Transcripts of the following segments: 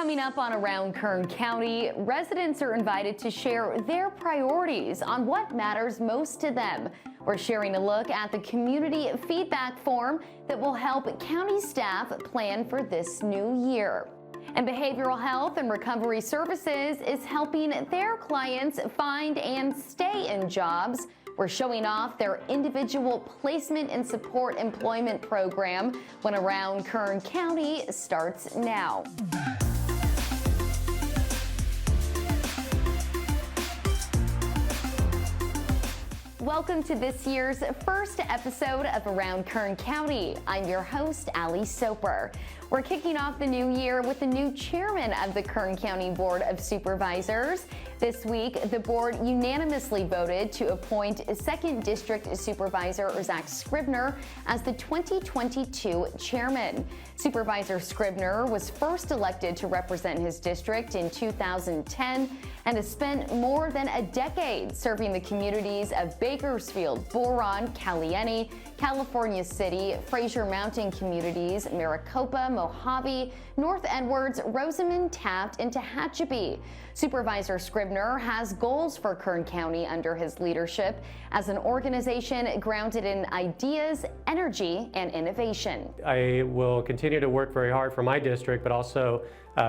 Coming up on Around Kern County, residents are invited to share their priorities on what matters most to them. We're sharing a look at the community feedback form that will help county staff plan for this new year. And Behavioral Health and Recovery Services is helping their clients find and stay in jobs. We're showing off their individual placement and support employment program when Around Kern County starts now. Welcome to this year's first episode of Around Kern County. I'm your host, Allie Soper. We're kicking off the new year with the new chairman of the Kern County Board of Supervisors. This week, the board unanimously voted to appoint 2nd District Supervisor Zack Scrivner as the 2022 chairman. Supervisor Scrivner was first elected to represent his district in 2010 and has spent more than a decade serving the communities of Bakersfield, Boron, Caliente, California City, Fraser Mountain communities, Maricopa, Mojave, North Edwards, Rosamond, Taft, and Tehachapi. Supervisor Scrivner has goals for Kern County under his leadership as an organization grounded in ideas, energy, and innovation. I will continue to work very hard for my district, but also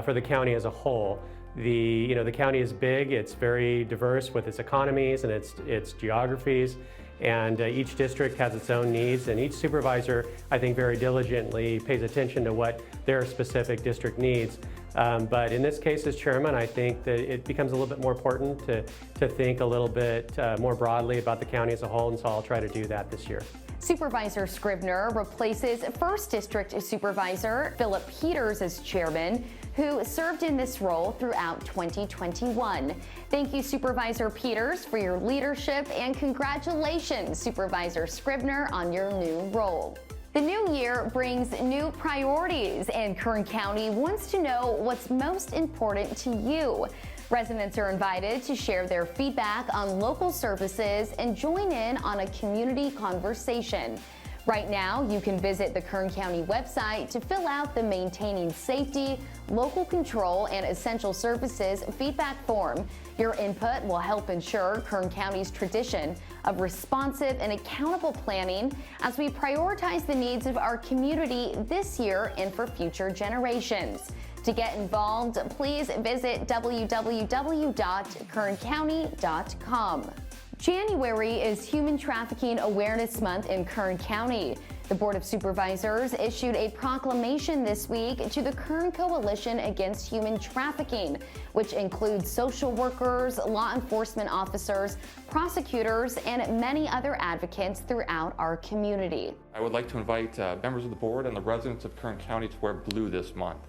for the county as a whole. The county is big, it's very diverse with its economies and its geographies, and each district has its own needs, and each supervisor, I think, very diligently pays attention to what their specific district needs. But in this case, as chairman, I think that it becomes a little bit more important to think a little bit more broadly about the county as a whole, and so I'll try to do that this year. Supervisor Scrivner replaces 1st District Supervisor Philip Peters as chairman, who served in this role throughout 2021. Thank you, Supervisor Peters, for your leadership, and congratulations, Supervisor Scrivner, on your new role. The new year brings new priorities, and Kern County wants to know what's most important to you. Residents are invited to share their feedback on local services and join in on a community conversation. Right now, you can visit the Kern County website to fill out the Maintaining Safety, Local Control, and Essential Services feedback form. Your input will help ensure Kern County's tradition of responsive and accountable planning as we prioritize the needs of our community this year and for future generations. To get involved, please visit www.kerncounty.com. January is Human Trafficking Awareness Month in Kern County. The Board of Supervisors issued a proclamation this week to the Kern Coalition Against Human Trafficking, which includes social workers, law enforcement officers, prosecutors, and many other advocates throughout our community. I would like to invite members of the board and the residents of Kern County to wear blue this month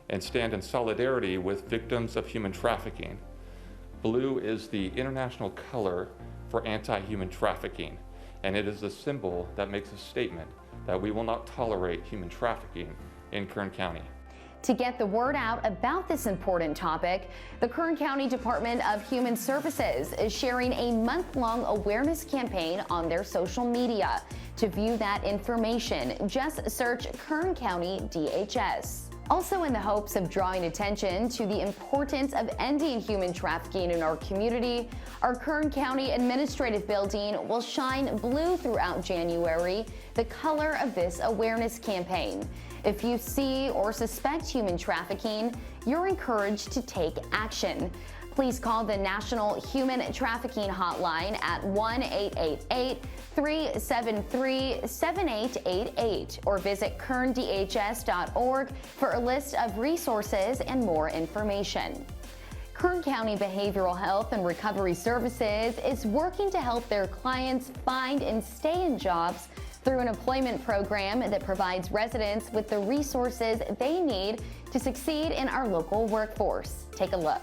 and stand in solidarity with victims of human trafficking. Blue is the international color for anti-human trafficking, and it is a symbol that makes a statement that we will not tolerate human trafficking in Kern County. To get the word out about this important topic, the Kern County Department of Human Services is sharing a month-long awareness campaign on their social media. To view that information, just search Kern County DHS. Also, in the hopes of drawing attention to the importance of ending human trafficking in our community, our Kern County Administrative Building will shine blue throughout January, the color of this awareness campaign. If you see or suspect human trafficking, you're encouraged to take action. Please call the National Human Trafficking Hotline at 1-888-373-7888 or visit kerndhs.org for a list of resources and more information. Kern County Behavioral Health and Recovery Services is working to help their clients find and stay in jobs through an employment program that provides residents with the resources they need to succeed in our local workforce. Take a look.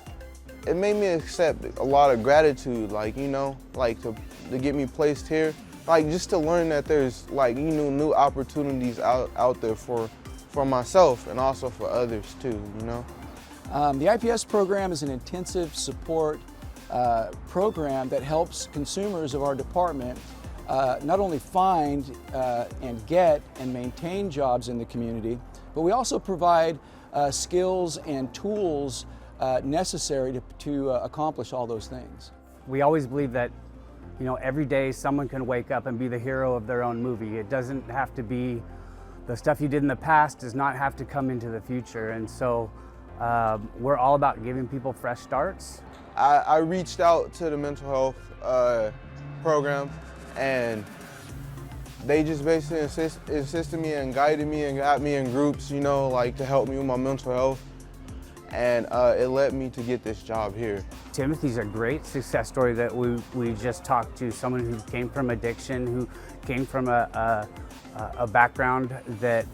It made me accept a lot of gratitude, to get me placed here, just to learn that there's new opportunities out there for myself and also for others too, The IPS program is an intensive support program that helps consumers of our department not only find and get and maintain jobs in the community, but we also provide skills and tools necessary to accomplish all those things. We always believe that, you know, every day someone can wake up and be the hero of their own movie. It doesn't have to be the stuff you did in the past, does not have to come into the future. And so we're all about giving people fresh starts. I reached out to the mental health program, and they just basically assisted me and guided me and got me in groups, you know, like to help me with my mental health. And it led me to get this job here. Timothy's a great success story that we just talked to, someone who came from addiction, who came from a background that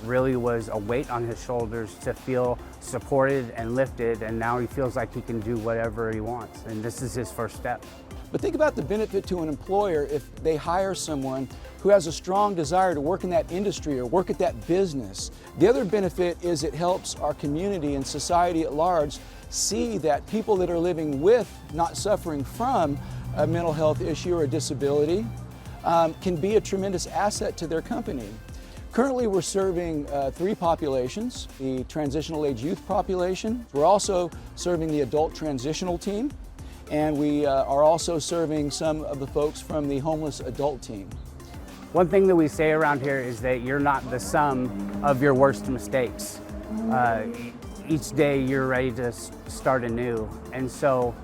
really was a weight on his shoulders, to feel supported and lifted, and now he feels like he can do whatever he wants, and this is his first step. But think about the benefit to an employer if they hire someone who has a strong desire to work in that industry or work at that business. The other benefit is it helps our community and society at large see that people that are living with, not suffering from, a mental health issue or a disability can be a tremendous asset to their company. Currently, we're serving 3 populations: the transitional age youth population. We're also serving the adult transitional team, and we are also serving some of the folks from the homeless adult team. One thing that we say around here is that you're not the sum of your worst mistakes. Each day you're ready to start anew, and so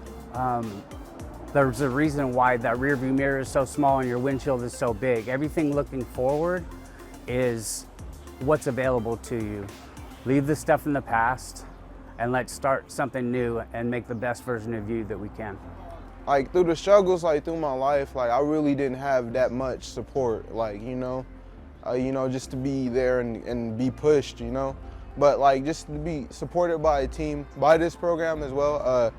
there's a reason why that rear view mirror is so small and your windshield is so big. Everything looking forward is what's available to you. Leave the stuff in the past and let's start something new and make the best version of you that we can. Like through the struggles, like through my life, like I really didn't have that much support, like, you know, just to be there and be pushed, you know. But like just to be supported by a team, by this program as well,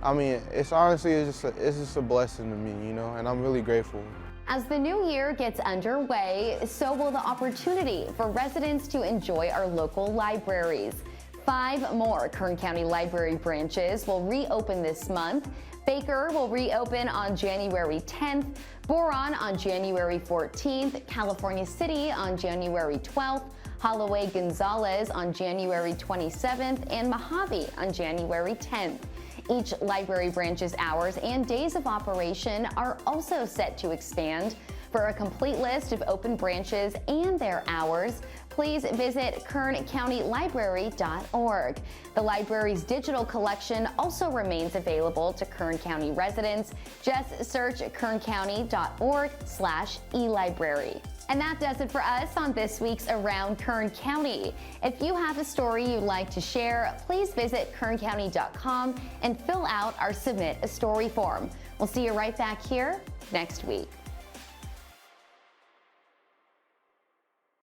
I mean, it's honestly, it's just a blessing to me, you know, and I'm really grateful. As the new year gets underway, so will the opportunity for residents to enjoy our local libraries. 5 more Kern County Library branches will reopen this month. Baker will reopen on January 10th, Boron on January 14th, California City on January 12th, Holloway Gonzalez on January 27th, and Mojave on January 10th. Each library branch's hours and days of operation are also set to expand. For a complete list of open branches and their hours, please visit kerncountylibrary.org. The library's digital collection also remains available to Kern County residents. Just search kerncounty.org/elibrary. And that does it for us on this week's Around Kern County. If you have a story you'd like to share, please visit kerncounty.com and fill out our Submit a Story form. We'll see you right back here next week.